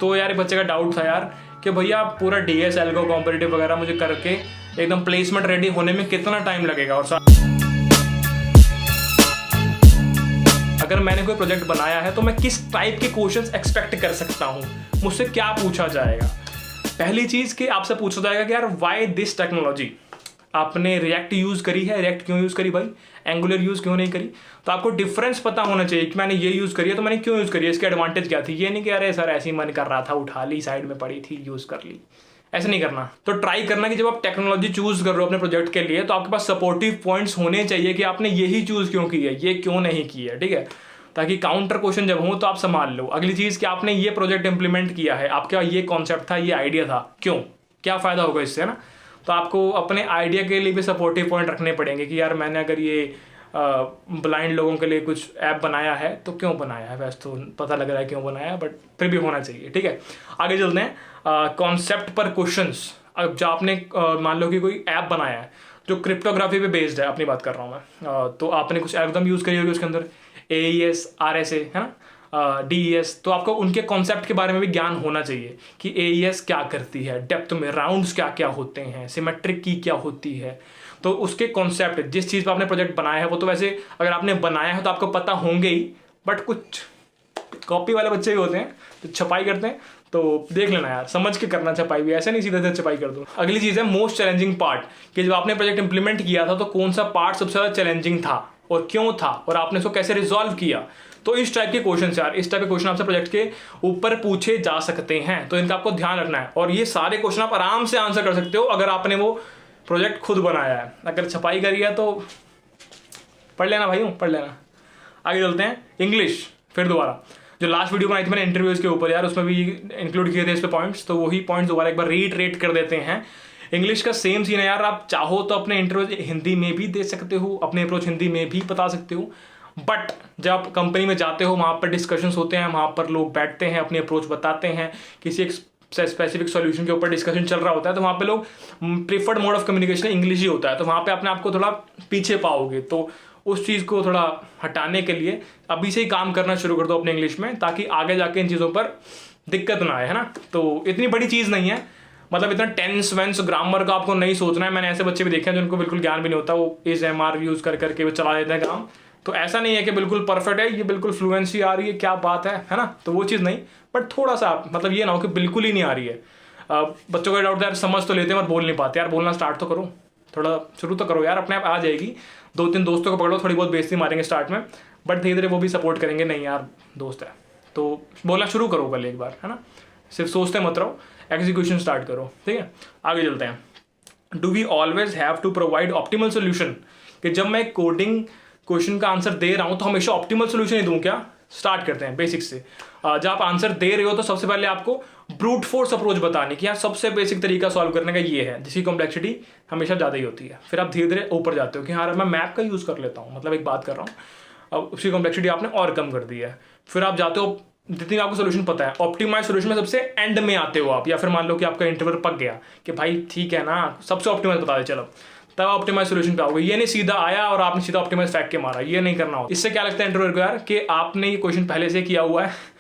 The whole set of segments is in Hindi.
तो यार बच्चे का डाउट था यार कि भैया पूरा डीएस एल्गो कॉम्पिटिटिव वगैरह मुझे करके एकदम प्लेसमेंट रेडी होने में कितना टाइम लगेगा, और अगर मैंने कोई प्रोजेक्ट बनाया है तो मैं किस टाइप के क्वेश्चंस एक्सपेक्ट कर सकता हूँ, मुझसे क्या पूछा जाएगा। पहली चीज़ कि आपसे पूछा जाएगा कि यार वाई दिस टेक्नोलॉजी, आपने रिएक्ट यूज़ करी है, रिएक्ट क्यों यूज़ करी भाई, एंगुलर यूज़ क्यों नहीं करी। तो आपको डिफरेंस पता होना चाहिए कि मैंने ये यूज़ करी है तो मैंने क्यों यूज़ करी है, इसके एडवांटेज क्या थी। ये नहीं कि अरे सर ऐसे ही मन कर रहा था, उठा ली, साइड में पड़ी थी, यूज़ कर ली, ऐसे नहीं करना। तो ट्राई करना कि जब आप टेक्नोलॉजी चूज़ कर रहे हो अपने प्रोजेक्ट के लिए तो आपके पास सपोर्टिव पॉइंट्स होने चाहिए कि आपने यही चूज़ क्यों की है, ये क्यों नहीं की है, ठीक है, ताकि काउंटर क्वेश्चन जब हो तो आप संभाल लो। अगली चीज़ कि आपने ये प्रोजेक्ट इंप्लीमेंट किया है, आपके पास ये कॉन्सेप्ट था, ये आइडिया था, क्यों, क्या फ़ायदा होगा इससे, है ना। तो आपको अपने आइडिया के लिए भी सपोर्टिव पॉइंट रखने पड़ेंगे कि यार मैंने अगर ये ब्लाइंड लोगों के लिए कुछ ऐप बनाया है तो क्यों बनाया है, वैसे तो पता लग रहा है क्यों बनाया है, बट फिर भी होना चाहिए, ठीक है। आगे चलते हैं कॉन्सेप्ट पर क्वेश्चंस। अब जो आपने मान लो कि कोई ऐप बनाया है जो क्रिप्टोग्राफी पे बेस्ड है, अपनी बात कर रहा हूँ मैं, तो आपने कुछ एल्गोरिथम यूज़ करी होगी उसके अंदर, AES RSA, है ना, DES, तो आपको उनके कॉन्सेप्ट के बारे में भी ज्ञान होना चाहिए कि AES क्या करती है, डेप्थ में राउंड्स क्या क्या होते हैं, सिमेट्रिक की क्या होती है। तो उसके कॉन्सेप्ट, जिस चीज़ पर आपने प्रोजेक्ट बनाया है वो तो वैसे अगर आपने बनाया है तो आपको पता होंगे ही, बट कुछ कॉपी वाले बच्चे भी होते हैं तो छपाई करते हैं, तो देख लेना यार, समझ के करना छपाई भी, ऐसे नहीं सीधे से छपाई कर दो। अगली चीज़ है मोस्ट चैलेंजिंग पार्ट, कि जब आपने प्रोजेक्ट इंप्लीमेंट किया था तो कौन सा पार्ट सबसे ज़्यादा चैलेंजिंग था और क्यों था, और आपने उसको कैसे रिजॉल्व किया। तो इस टाइप के क्वेश्चन यार, इस टाइप के क्वेश्चन आपसे प्रोजेक्ट के ऊपर पूछे जा सकते हैं, तो इनका आपको ध्यान रखना है। और ये सारे क्वेश्चन आप आराम से आंसर कर सकते हो अगर आपने वो प्रोजेक्ट खुद बनाया है। अगर छपाई करी है तो पढ़ लेना भाई, पढ़ लेना। आगे चलते हैं इंग्लिश। फिर दोबारा जो लास्ट वीडियो बनाई थी मैंने इंटरव्यूज के ऊपर यार, उसमें भी इंक्लूड किए थे इस पे पॉइंट्स, तो वही पॉइंट्स दोबारा एक बार रीट्रेट कर देते हैं। इंग्लिश का सेम सीन है यार, आप चाहो तो अपने इंटरव्यू हिंदी में भी दे सकते हो, अपने अप्रोच हिंदी में भी बता सकते हो, बट जब आप कंपनी में जाते हो वहाँ पर डिस्कशंस होते हैं, वहाँ पर लोग बैठते हैं, अपनी अप्रोच बताते हैं, किसी एक स्पेसिफिक सॉल्यूशन के ऊपर डिस्कशन चल रहा होता है, तो वहाँ पे लोग preferred mode of communication English ही होता है, तो वहाँ पे अपने आप को थोड़ा पीछे पाओगे। तो उस चीज़ को थोड़ा हटाने के लिए अभी से ही काम करना शुरू कर दो अपने इंग्लिश में, ताकि आगे जाके इन चीज़ों पर दिक्कत ना आए, है ना। तो इतनी बड़ी चीज़ नहीं है, मतलब इतना टेंस वेंस ग्रामर का आपको नहीं सोचना है। मैंने ऐसे बच्चे भी देखे हैं जिनको बिल्कुल ज्ञान भी नहीं होता, वो इस MR यूज़ कर करके वो चला देते हैं काम। तो ऐसा नहीं है कि बिल्कुल परफेक्ट है, ये बिल्कुल फ्लुएंसी आ रही है, क्या बात है ना, तो वो चीज़ नहीं, बट थोड़ा सा मतलब ये ना हो कि बिल्कुल ही नहीं आ रही है। बच्चों का डाउट यार समझ तो लेते हैं और बोल नहीं पाते यार, बोलना स्टार्ट तो करो, थोड़ा शुरू तो करो यार, अपने आप आ जाएगी। 2-3 दोस्तों को पकड़ो, थोड़ी बहुत बेइज्जती मारेंगे स्टार्ट में, बट धीरे धीरे वो भी सपोर्ट करेंगे, नहीं यार दोस्त है, तो बोलना शुरू करो कल एक बार, है ना, सिर्फ सोचते मत रहो, एग्जीक्यूशन स्टार्ट करो, ठीक है। आगे चलते हैं। Do we always have to provide optimal solution, कि जब मैं कोडिंग क्वेश्चन का आंसर दे रहा हूं तो हमेशा ऑप्टिमल सोल्यूशन ही दूं क्या। स्टार्ट करते हैं बेसिक से। जब आप आंसर दे रहे हो तो सबसे पहले आपको ब्रूट फोर्स अप्रोच बताने की, यार सबसे बेसिक तरीका सॉल्व करने का ये है, जिसकी कॉम्प्लेक्सिटी हमेशा ज़्यादा ही होती है। फिर आप धीरे धीरे ऊपर जाते हो कि हाँ मैं मैप का यूज़ कर लेता हूँ, मतलब एक बात कर रहा हूँ, अब उसकी कॉम्प्लेक्सिटी आपने और कम कर दी है। फिर आप जाते हो, जितनी आपको सोल्यूशन पता है, ऑप्टिमाइज सोल्यूशन में सबसे एंड में आते हो आप, या फिर मान लो कि आपका इंटरवल पक गया कि भाई ठीक है ना, सबसे ऑप्टिमाइज बता दे चलो, तब ऑप्टिमाइज सोल्यूशन पे आओगे। ये नहीं सीधा आया और आपने सीधा ऑप्टिमाइज फेंक के मारा, ये नहीं करना होता। इससे क्या लगता है इंटरव्यूअर को यार कि आपने ये क्वेश्चन पहले से किया हुआ है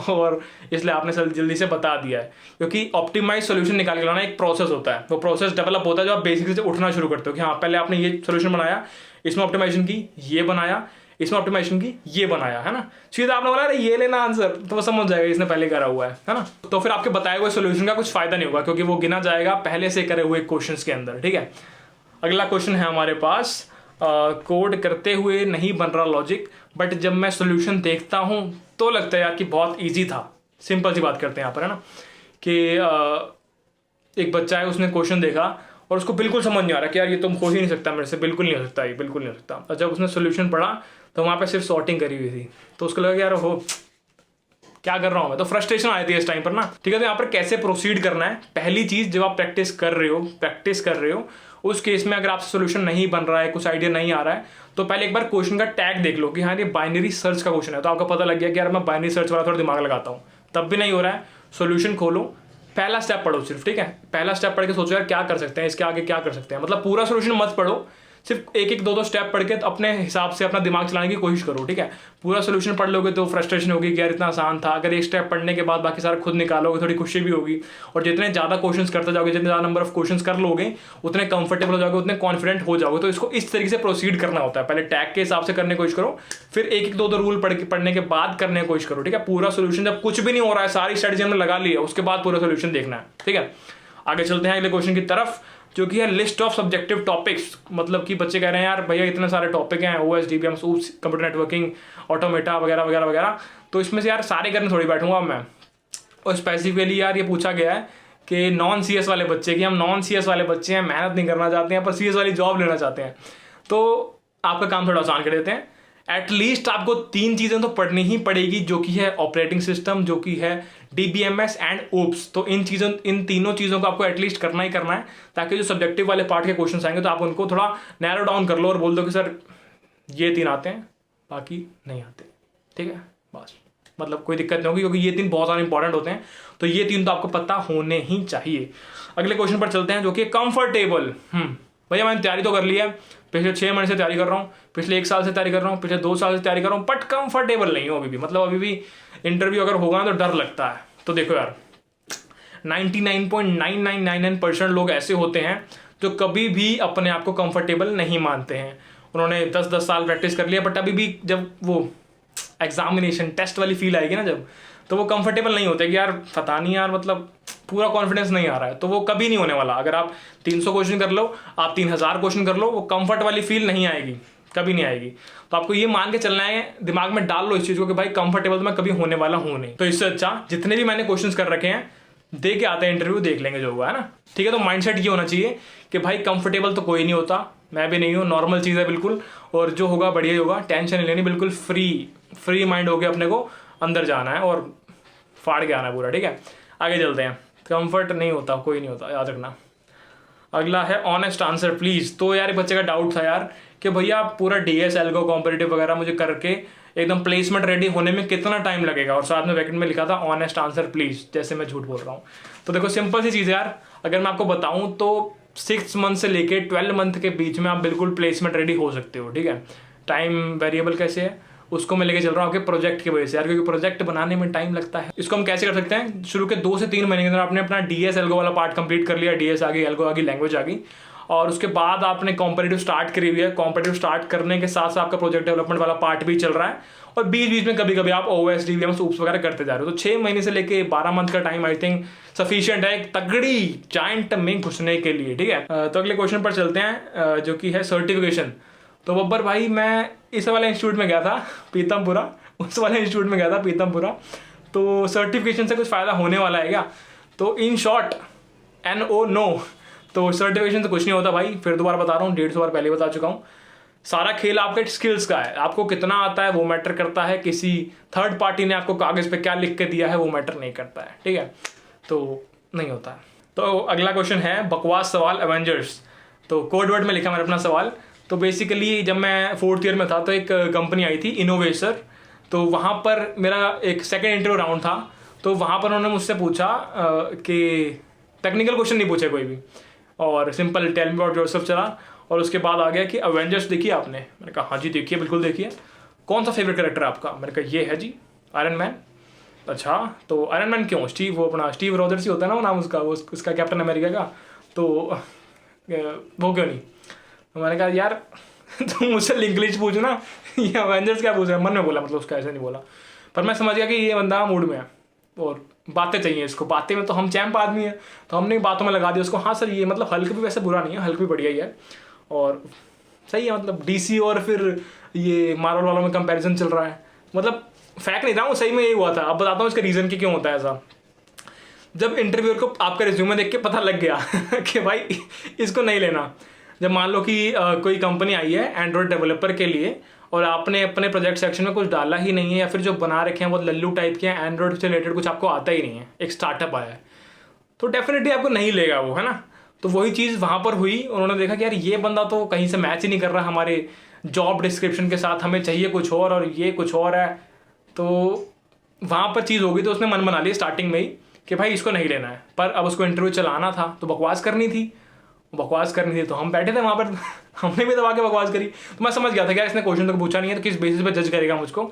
और इसलिए आपने जल्दी से बता दिया है, क्योंकि ऑप्टिमाइज सोल्यूशन निकाल के लाना एक प्रोसेस होता है। वो प्रोसेस डेवलप होता है जब आप बेसिक से उठना शुरू करते हो कि हाँ पहले आपने ये सोल्यूशन बनाया, इसमें ऑप्टिमाइजेशन की, ये बनाया, इसमें ऑप्टिमाइजेशन की, ये बनाया, है ना। सीधा आपने बोला अरे ये लेना आंसर, तो वो समझ जाएगा इसने पहले करा हुआ है ना। तो फिर आपके बताए हुए सोल्यूशन का कुछ फायदा नहीं होगा, क्योंकि वो गिना जाएगा पहले से करे हुए क्वेश्चंस के अंदर, ठीक है। अगला क्वेश्चन है हमारे पास, कोड करते हुए नहीं बन रहा लॉजिक, बट जब मैं सोल्यूशन देखता हूँ तो लगता है यार कि बहुत ईजी था। सिंपल सी बात करते हैं यहाँ पर, है ना, कि एक बच्चा है, उसने क्वेश्चन देखा और उसको बिल्कुल समझ नहीं आ रहा कि यार ये तुम हो ही नहीं सकता, मेरे से बिल्कुल नहीं हो सकता, ये बिल्कुल नहीं हो सकता। और जब उसने सोल्यूशन पढ़ा तो वहाँ पे सिर्फ सॉर्टिंग करी हुई थी, तो उसको लगा कि यार हो क्या कर रहा हूँ मैं, तो फ्रस्ट्रेशन आई थी इस टाइम पर ना, ठीक है। तो यहाँ पर कैसे प्रोसीड करना है, पहली चीज़ जब आप प्रैक्टिस कर रहे हो उस केस में अगर आपसे सोल्यूशन नहीं बन रहा है, कुछ आइडिया नहीं आ रहा है, तो पहले एक बार क्वेश्चन का टैग देख लो कि हाँ ये बाइनरी सर्च का क्वेश्चन है, तो आपको पता लग गया कि यार मैं बाइनरी सर्च वाला थोड़ा दिमाग लगाता हूँ, तब भी नहीं हो रहा है, सोल्यूशन खोलो, पहला स्टेप पढ़ो सिर्फ, ठीक है। पहला स्टेप पढ़ के सोचो यार क्या कर सकते हैं, इसके आगे क्या कर सकते हैं, मतलब पूरा सोल्यूशन मत पढ़ो, सिर्फ एक एक दो दो स्टेप पढ़ के अपने हिसाब से अपना दिमाग चलाने की कोशिश करो, ठीक है। पूरा सोल्यूशन पढ़ लोगे तो फ्रस्ट्रेशन होगी कि यार इतना आसान था। अगर एक स्टेप पढ़ने के बाद बाकी सारा खुद निकालोगे, थोड़ी खुशी भी होगी। और जितने ज़्यादा क्वेश्चंस करते जाओगे, जितने ज़्यादा नंबर ऑफ क्वेश्चंस कर लोगे, उतने कंफर्टेबल हो जाओगे, उतने कॉन्फिडेंट हो जाओगे। तो इसको इस तरीके से प्रोसीड करना होता है। पहले टैग के हिसाब से करने की कोशिश करो, फिर एक एक दो दो रूल पढ़ने के बाद करने की कोशिश करो, ठीक है। पूरा सोल्यूशन जब कुछ भी नहीं हो रहा है, सारी स्ट्रेटजी हमने लगा ली है, उसके बाद पूरा सोल्यूशन देखना है, ठीक है। आगे चलते हैं अगले क्वेश्चन की तरफ, जो कि है लिस्ट ऑफ सब्जेक्टिव टॉपिक्स। मतलब कि बच्चे कह रहे हैं यार भैया इतने सारे टॉपिक हैं, OS, DBM, soups, computer networking, automata वगैरह वगैरह वगैरह, तो इसमें से यार सारे करने थोड़ी बैठूंगा मैं। और स्पेसिफिकली यार ये पूछा गया है कि नॉन CS वाले बच्चे, कि हम नॉन CS वाले बच्चे हैं, मेहनत नहीं करना चाहते हैं, पर CS वाली जॉब लेना चाहते हैं, तो आपका काम थोड़ा आसान कर देते हैं। एटलीस्ट आपको 3 चीज़ें तो पढ़नी ही पड़ेगी, जो कि है ऑपरेटिंग सिस्टम, जो कि है DBMS एंड OOPS। तो इन तीनों चीज़ों को आपको एटलीस्ट करना ही करना है, ताकि जो सब्जेक्टिव वाले पार्ट के क्वेश्चन आएंगे तो आप उनको थोड़ा नैरो डाउन कर लो और बोल दो कि सर ये 3 आते हैं, बाकी नहीं आते, ठीक है। बस मतलब कोई दिक्कत नहीं होगी, क्योंकि ये 3 बहुत सारे इंपॉर्टेंट होते हैं, तो ये 3 तो आपको पता होने ही चाहिए। अगले क्वेश्चन पर चलते हैं, जो कि कंफर्टेबल। भैया मैंने तैयारी तो कर ली है, पिछले 6 महीने से तैयारी कर रहा हूँ, पिछले 1 साल से तैयारी कर रहा हूँ, पिछले 2 साल से तैयारी कर रहा हूँ, बट कंफर्टेबल नहीं हो अभी भी। मतलब अभी भी इंटरव्यू अगर होगा तो डर लगता है। तो देखो यार 99.9999% लोग ऐसे होते हैं जो कभी भी अपने आप को कंफर्टेबल नहीं मानते हैं। उन्होंने 10-10 साल प्रैक्टिस कर लिया, बट अभी भी जब वो एग्जामिनेशन टेस्ट वाली फील आएगी ना जब, तो वो कंफर्टेबल नहीं होते कि यार पता नहीं यार, मतलब पूरा कॉन्फिडेंस नहीं आ रहा है। तो वो कभी नहीं होने वाला। अगर आप 300 क्वेश्चन कर लो, आप 3000 क्वेश्चन कर लो, वो कंफर्ट वाली फील नहीं आएगी, कभी नहीं आएगी। तो आपको ये मान के चलना है, दिमाग में डाल लो इस चीज़ को कि भाई कंफर्टेबल तो मैं कभी होने वाला हूँ नहीं। तो इससे अच्छा जितने भी मैंने क्वेश्चंस कर रखे हैं दे के आते हैं इंटरव्यू, देख लेंगे जो हुआ है ना, ठीक है। तो माइंडसेट ये होना चाहिए कि भाई कंफर्टेबल तो कोई नहीं होता, मैं भी नहीं हूँ, नॉर्मल चीज़ है बिल्कुल, और जो होगा बढ़िया ही होगा, टेंशन नहीं लेनी, बिल्कुल फ्री माइंड होकर अपने को अंदर जाना है और फाड़ के आना है पूरा, ठीक है। आगे चलते हैं। कंफर्ट नहीं होता, कोई नहीं होता, याद रखना। अगला है ऑनेस्ट आंसर प्लीज। तो यार बच्चे का डाउट था यार कि भैया पूरा DS, एल्गो, कॉम्पिटिटिव वगैरह मुझे करके एकदम प्लेसमेंट रेडी होने में कितना टाइम लगेगा, और साथ में वैकेंट में लिखा था ऑनेस्ट आंसर प्लीज, जैसे मैं झूठ बोल रहा हूँ। तो देखो सिंपल सी चीज़ है यार, अगर मैं आपको बताऊँ तो 6 मंथ से लेके 12 मंथ के बीच में आप बिल्कुल प्लेसमेंट रेडी हो सकते हो, ठीक है। टाइम वेरिएबल कैसे है उसको मैं लेके चल रहा हूँ आपके प्रोजेक्ट की वजह से यार, क्योंकि प्रोजेक्ट बनाने में टाइम लगता है। इसको हम कैसे कर सकते हैं, शुरू के 2 से 3 महीने के अंदर आपने अपना DS, एल्गो वाला पार्ट कंप्लीट कर लिया, DS आ गई, एल्गो आ गई, लैंग्वेज आ गई, और उसके बाद आपने कॉम्पिटिटिव स्टार्ट करी हुई है। कॉम्पिटिटिव स्टार्ट करने के साथ साथ आपका प्रोजेक्ट डेवलपमेंट वाला पार्ट भी चल रहा है, और बीच बीच में कभी कभी आप OS, DBM, सूप्स वगैरह करते जा रहे हो। तो 6 महीने से लेके 12 मंथ का टाइम आई थिंक सफिशिएंट है एक तगड़ी जायंट में घुसने के लिए, ठीक है। तो अगले क्वेश्चन पर चलते हैं, जो कि है सर्टिफिकेशन। तो बब्बर भाई मैं इस वाले इंस्टीट्यूट में गया था पीतमपुरा, उस वाले इंस्टीट्यूट में गया था पीतमपुरा, तो सर्टिफिकेशन से कुछ फ़ायदा होने वाला है क्या? तो इन शॉर्ट NO नो। तो सर्टिफिकेशन से कुछ नहीं होता भाई, फिर दोबारा बता रहा हूँ, 150 बार पहले बता चुका हूँ। सारा खेल आपके स्किल्स का है, आपको कितना आता है वो मैटर करता है, किसी थर्ड पार्टी ने आपको कागज़ पे क्या लिख के दिया है वो मैटर नहीं करता है, ठीक है। तो नहीं होता है। तो अगला क्वेश्चन है बकवास सवाल एवेंजर्स। तो कोड वर्ड में लिखा मैंने अपना सवाल। तो बेसिकली जब मैं 4th ईयर में था तो एक कंपनी आई थी इनोवेसर, तो वहाँ पर मेरा एक सेकंड इंटरव्यू राउंड था। तो वहाँ पर उन्होंने मुझसे पूछा कि टेक्निकल क्वेश्चन नहीं पूछे कोई भी, और simple tell me about yourself चला, और उसके बाद आ गया कि अवेंजर्स देखिए आपने? मैंने कहा हाँ जी देखिए, बिल्कुल देखिए। कौन सा फेवरेट कैरेक्टर है आपका? मैंने कहा ये है जी आयरन मैन। अच्छा तो आयरन मैन क्यों? वो अपना स्टीव रॉजर्स ही होता है ना वो नाम उसका, वो उसका कैप्टन अमेरिका का, तो वो क्यों नहीं? तो मैंने कहा यार तुम मुझसे इंग्लिश पूछना, ये अवेंजर्स क्या पूछ रहा है? मन में बोला, मतलब उसका ऐसा नहीं बोला, पर मैं समझ गया कि ये बंदा मूड में है और बातें चाहिए इसको। बातें में तो हम चैंप आदमी है, तो हमने बातों में लगा दिया उसको। हाँ सर ये मतलब हल्क भी वैसे बुरा नहीं है, हल्क भी बढ़िया ही है और सही है। मतलब DC और फिर ये मार्वल वालों में कंपैरिजन चल रहा है, मतलब फैक्ट नहीं था वो, सही में यही हुआ था। अब बताता हूँ इसका रीज़न कि क्यों होता है ऐसा। जब इंटरव्यूअर को आपका रिज्यूमे देख के पता लग गया कि भाई इसको नहीं लेना, जब मान लो कि कोई कंपनी आई है एंड्रॉयड डेवलपर के लिए और आपने अपने प्रोजेक्ट सेक्शन में कुछ डाला ही नहीं है, या फिर जो बना रखे हैं बहुत लल्लू टाइप के हैं, एंड्रॉयड से रिलेटेड कुछ आपको आता ही नहीं है, एक स्टार्टअप आया है, तो डेफिनेटली आपको नहीं लेगा वो, है ना। तो वही चीज़ वहाँ पर हुई। उन्होंने देखा कि यार ये बंदा तो कहीं से मैच ही नहीं कर रहा हमारे जॉब डिस्क्रिप्शन के साथ, हमें चाहिए कुछ और ये कुछ और है। तो वहाँ पर चीज़ होगी, तो उसने मन बना लिया स्टार्टिंग में ही कि भाई इसको नहीं लेना है। पर अब उसको इंटरव्यू चलाना था तो बकवास करनी थी, बकवास करनी थी तो हम बैठे थे वहाँ पर हमने भी दबा के बकवास करी। तो मैं समझ गया था कि यार इसने क्वेश्चन तक पूछा नहीं है तो किस बेसिस पे जज करेगा मुझको,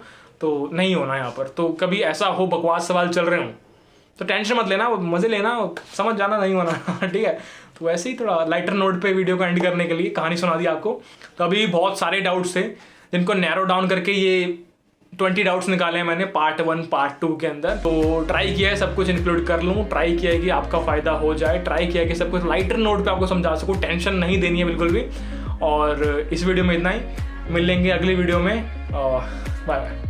तो नहीं होना यहाँ पर। तो कभी ऐसा हो बकवास सवाल चल रहे हों तो टेंशन मत लेना, मजे लेना, समझ जाना, नहीं होना ठीक है। तो वैसे ही थोड़ा लाइटर नोट पे वीडियो को एंड करने के लिए कहानी सुना दी आपको। तो अभी बहुत सारे डाउट्स थे जिनको नैरो डाउन करके ये 20 डाउट्स निकाले हैं मैंने पार्ट 1 पार्ट 2 के अंदर। तो ट्राई किया है सब कुछ इंक्लूड कर लूँ, ट्राई किया है कि आपका फ़ायदा हो जाए, ट्राई किया है कि सब कुछ लाइटर नोट पे आपको समझा सकूँ, टेंशन नहीं देनी है बिल्कुल भी। और इस वीडियो में इतना ही, मिल लेंगे अगली वीडियो में, बाय बाय।